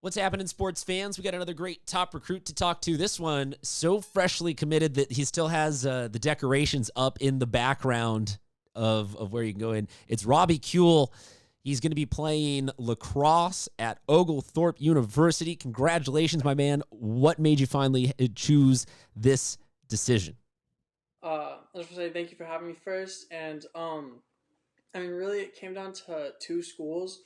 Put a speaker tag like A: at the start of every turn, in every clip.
A: What's happening, sports fans? We got another great top recruit to talk to. This one so freshly committed that he still has the decorations up in the background of where you can go in. It's Robbie Coull. He's going to be playing lacrosse at Oglethorpe University. Congratulations, my man. What made you finally choose this decision?
B: I just want to say thank you for having me first. And really, it came down to two schools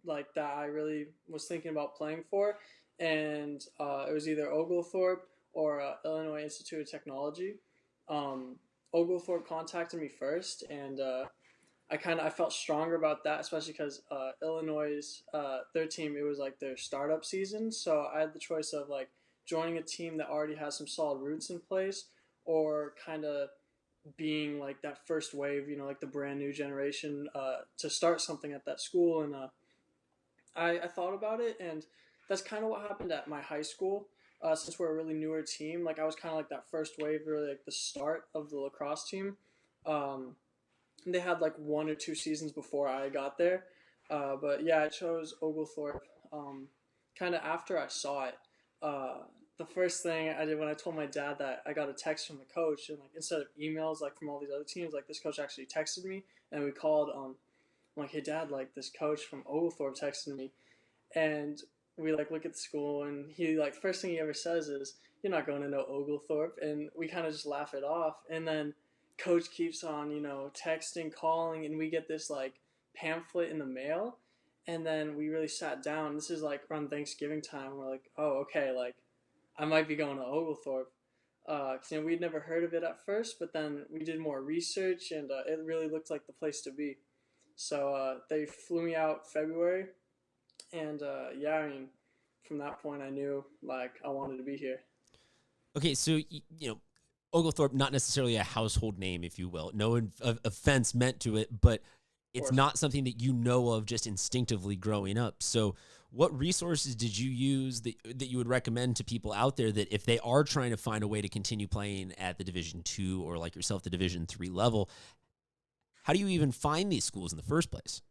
B: that I really was thinking about playing for. And it was either Oglethorpe or Illinois Institute of Technology. Oglethorpe contacted me first, and I felt stronger about that, especially because Illinois' their team, it was like their startup season. So I had the choice of like joining a team that already has some solid roots in place, or kind of being like that first wave, like the brand new generation to start something at that school. And I thought about it, and that's kind of what happened at my high school. Since we're a really newer team, like I was kind of like that first wave, really like the start of the lacrosse team. They had like 1 or 2 seasons before I got there. But yeah, I chose Oglethorpe kind of after I saw it. The first thing I did when I told my dad that I got a text from the coach, and like instead of emails like from all these other teams, like this coach actually texted me, and we called. I'm like, hey dad, like this coach from Oglethorpe texted me, and we like look at the school, and he like first thing he ever says is, "You're not going to know Oglethorpe," and we kind of just laugh it off, and then coach keeps on texting, calling, and we get this like pamphlet in the mail, and then we really sat down. This is like around Thanksgiving time. We're like, oh okay, like I might be going to Oglethorpe. Because we'd never heard of it at first, but then we did more research, and it really looked like the place to be. So they flew me out February, and from that point I knew like I wanted to be here.
A: Okay, so Oglethorpe, not necessarily a household name, if you will. No offense meant to it, but it's not something that you know of just instinctively growing up. So what resources did you use that you would recommend to people out there that if they are trying to find a way to continue playing at the Division II or like yourself, the Division III level, how do you even find these schools in the first place?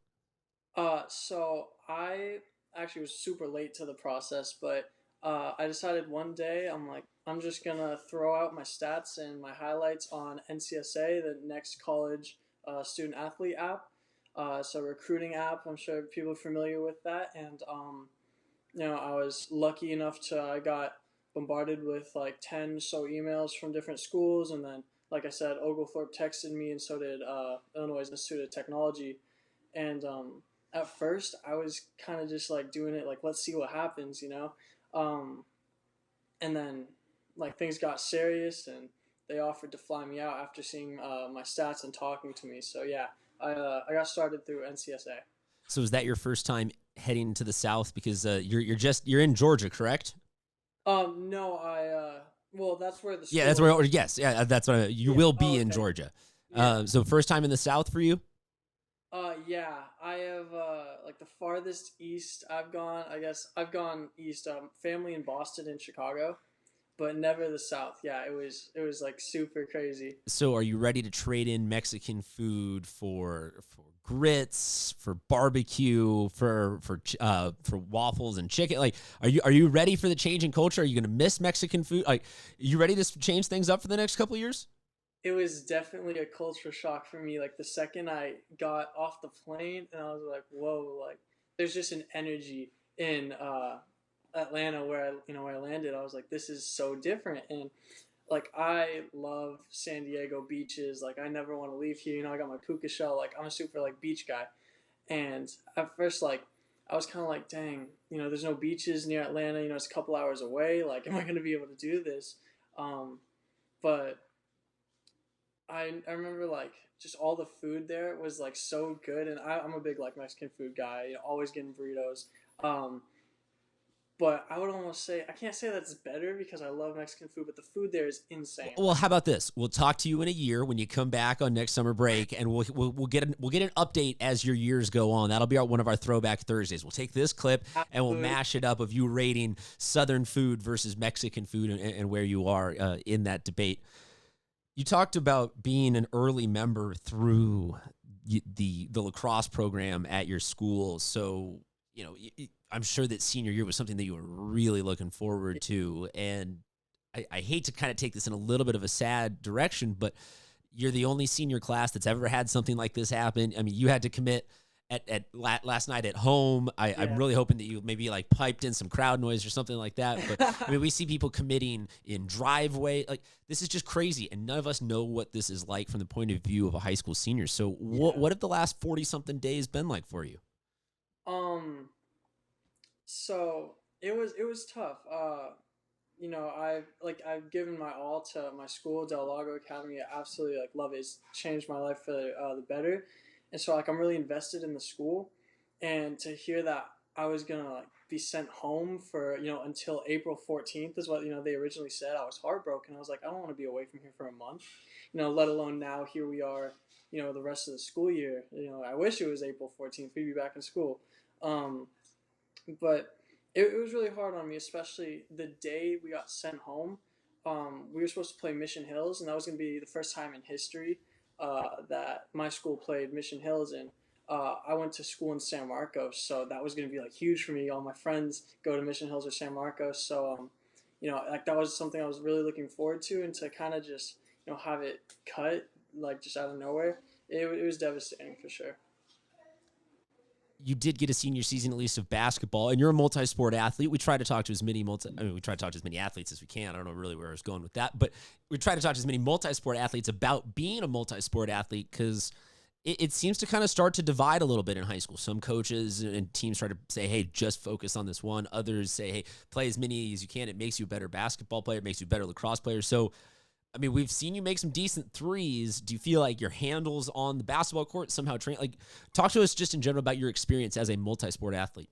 B: So I actually was super late to the process, but I decided one day I'm just gonna throw out my stats and my highlights on NCSA, the Next College Student Athlete app. So recruiting app, I'm sure people are familiar with that. And I was lucky enough I got bombarded with like 10 so emails from different schools, and then like I said, Oglethorpe texted me, and so did Illinois Institute of Technology. And at first, I was kind of just like doing it like, let's see what happens, and then like things got serious, and they offered to fly me out after seeing my stats and talking to me. So yeah, I got started through NCSA.
A: So is that your first time heading to the South? Because you're in Georgia, correct?
B: No, well, that's where the school.
A: Yeah, that's where. Yes, yeah, that's what you will be in Georgia.
B: Yeah.
A: So first time in the South for you?
B: Yeah, I have like the farthest east I've gone. I guess I've gone east. Family in Boston and Chicago, but never the South. Yeah, it was like super crazy.
A: So are you ready to trade in Mexican food for grits, for barbecue, for waffles and chicken? Like, are you ready for the change in culture? Are you going to miss Mexican food? Like, are you ready to change things up for the next couple of years?
B: It was definitely a culture shock for me. Like the second I got off the plane, and I was like, "Whoa!" Like there's just an energy in Atlanta where I landed. I was like, "This is so different." And like I love San Diego beaches. Like I never want to leave here. I got my puka shell. Like I'm a super like beach guy. And at first, like I was kind of like, "Dang, there's no beaches near Atlanta. It's a couple hours away. Like, am I gonna be able to do this?" But I remember like just all the food there was like so good, and I'm a big like Mexican food guy, always getting burritos. Um, but I would almost say I can't say that's better because I love Mexican food, but the food there is insane.
A: Well, how about this? We'll talk to you in a year when you come back on next summer break, and we'll get an update as your years go on. That'll be one of our throwback Thursdays. We'll take this clip and we'll mash it up of you rating Southern food versus Mexican food and where you are in that debate. You talked about being an early member through the lacrosse program at your school. So, I'm sure that senior year was something that you were really looking forward to. And I hate to kind of take this in a little bit of a sad direction, but you're the only senior class that's ever had something like this happen. I mean, you had to commit last night at home. I'm
B: Yeah.
A: really hoping that you maybe like piped in some crowd noise or something like that. But I mean, we see people committing in driveway. Like, this is just crazy, and none of us know what this is like from the point of view of a high school senior. So,
B: Yeah.
A: what have the last 40 something days been like for you?
B: Um. So it was tough. I've given my all to my school, Del Lago Academy. I absolutely like love it. It's changed my life for the better, and so like I'm really invested in the school, and to hear that I was gonna like be sent home for until April 14th is what they originally said. I was heartbroken. I was like, I don't want to be away from here for a month, let alone now here we are, the rest of the school year. I wish it was April 14th. We'd be back in school. Um, but it was really hard on me, especially the day we got sent home. We were supposed to play Mission Hills, and that was going to be the first time in history that my school played Mission Hills. And I went to school in San Marcos, so that was going to be like huge for me. All my friends go to Mission Hills or San Marcos, so like that was something I was really looking forward to, and to kind of just have it cut like just out of nowhere, it was devastating for sure.
A: You did get a senior season at least of basketball, and you're a multi-sport athlete. We try to talk to as many we try to talk to as many athletes as we can. I don't know really where I was going with that, but we try to talk to as many multi-sport athletes about being a multi-sport athlete, because it seems to kind of start to divide a little bit in high school. Some coaches and teams try to say, hey, just focus on this one. Others say, hey, play as many as you can. It makes you a better basketball player. It makes you a better lacrosse player. So, I mean, we've seen you make some decent threes. Do you feel like your handles on the basketball court somehow train? Like, talk to us just in general about your experience as a multi-sport athlete.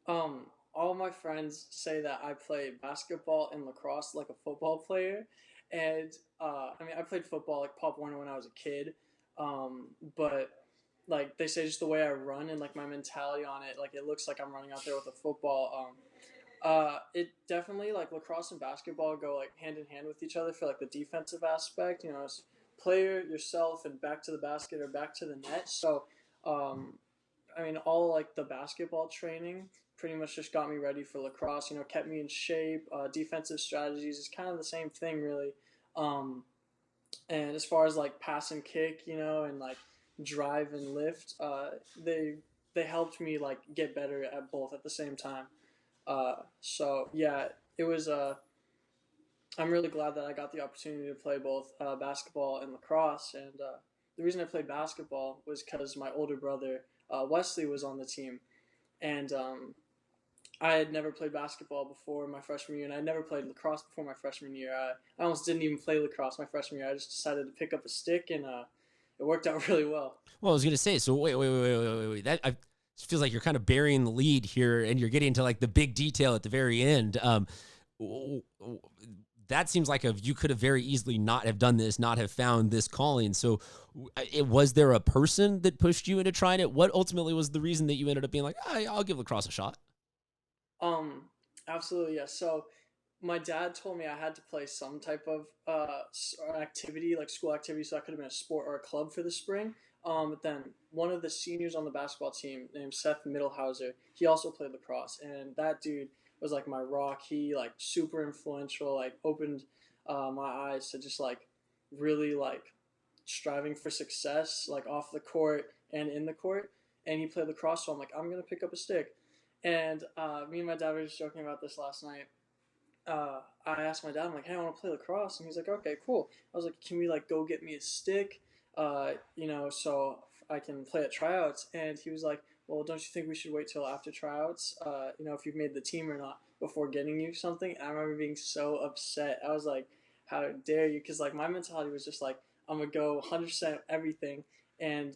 B: All my friends say that I play basketball and lacrosse like a football player, and I mean I played football like Pop Warner when I was a kid, but like they say just the way I run and like my mentality on it, like it looks like I'm running out there with a football. It definitely like lacrosse and basketball go like hand in hand with each other for like the defensive aspect. It's player yourself and back to the basket or back to the net. So, um, I mean, all like the basketball training pretty much just got me ready for lacrosse. Kept me in shape. Defensive strategies is kind of the same thing, really. Um, and as far as like pass and kick, and like drive and lift, they helped me like get better at both at the same time. So yeah, it was. I'm really glad that I got the opportunity to play both basketball and lacrosse. And the reason I played basketball was because my older brother Wesley was on the team, and I had never played basketball before my freshman year, and I never played lacrosse before my freshman year. I almost didn't even play lacrosse my freshman year. I just decided to pick up a stick, and it worked out really well.
A: Well, I was going to say, so wait. That feels like you're kind of burying the lead here, and you're getting to like the big detail at the very end. That seems like you could have very easily not have done this, not have found this calling. So, was there a person that pushed you into trying it? What ultimately was the reason that you ended up being like, I'll give lacrosse a shot?
B: Um, Absolutely, yes. So my dad told me I had to play some type of activity, like school activity, so I could have been a sport or a club for the spring. But then one of the seniors on the basketball team named Seth Middlehauser, he also played lacrosse, and that dude was like my rock. He like super influential, like opened my eyes to just like really like striving for success, like off the court and in the court. And he played lacrosse, so I'm like, I'm gonna pick up a stick. And me and my dad were just joking about this last night. I asked my dad, I'm like, hey, I want to play lacrosse, and he's like, okay, cool. I was like, can we like go get me a stick, so I can play at tryouts? And he was like, well, don't you think we should wait till after tryouts, if you've made the team or not, before getting you something? And I remember being so upset. I was like, how dare you? Because like my mentality was just like, I'm gonna go 100% everything, and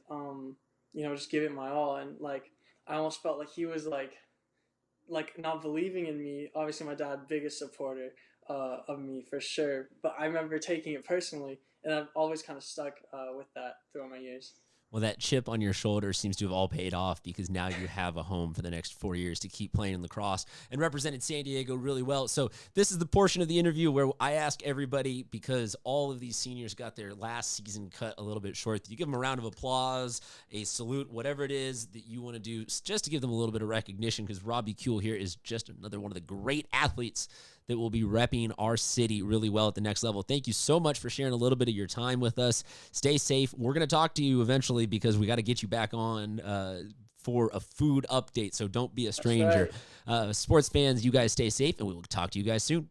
B: just give it my all. And like I almost felt like he was like not believing in me. Obviously, my dad, biggest supporter of me for sure. But I remember taking it personally, and I've always kind of stuck with that throughout my years.
A: Well, that chip on your shoulder seems to have all paid off because now you have a home for the next 4 years to keep playing lacrosse and represented San Diego really well. So this is the portion of the interview where I ask everybody, because all of these seniors got their last season cut a little bit short, you give them a round of applause, a salute, whatever it is that you want to do, just to give them a little bit of recognition, because Robbie Coull here is just another one of the great athletes that will be repping our city really well at the next level. Thank you so much for sharing a little bit of your time with us. Stay safe. We're going to talk to you eventually because we got to get you back on for a food update, so don't be a stranger.
B: Right.
A: Sports fans, you guys stay safe, and we will talk to you guys soon.